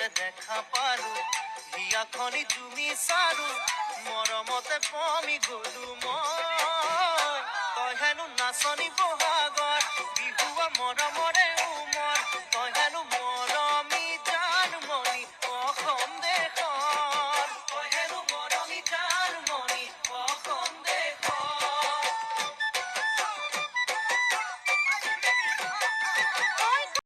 বাটতে দেখা পালো হিয়াখনি তুমি চালো মৰমতে পমি গলো মই তই হেনো নাচনি বহাগত বিহুৱা মৰমৰে উমৰ তই হেনো মৰম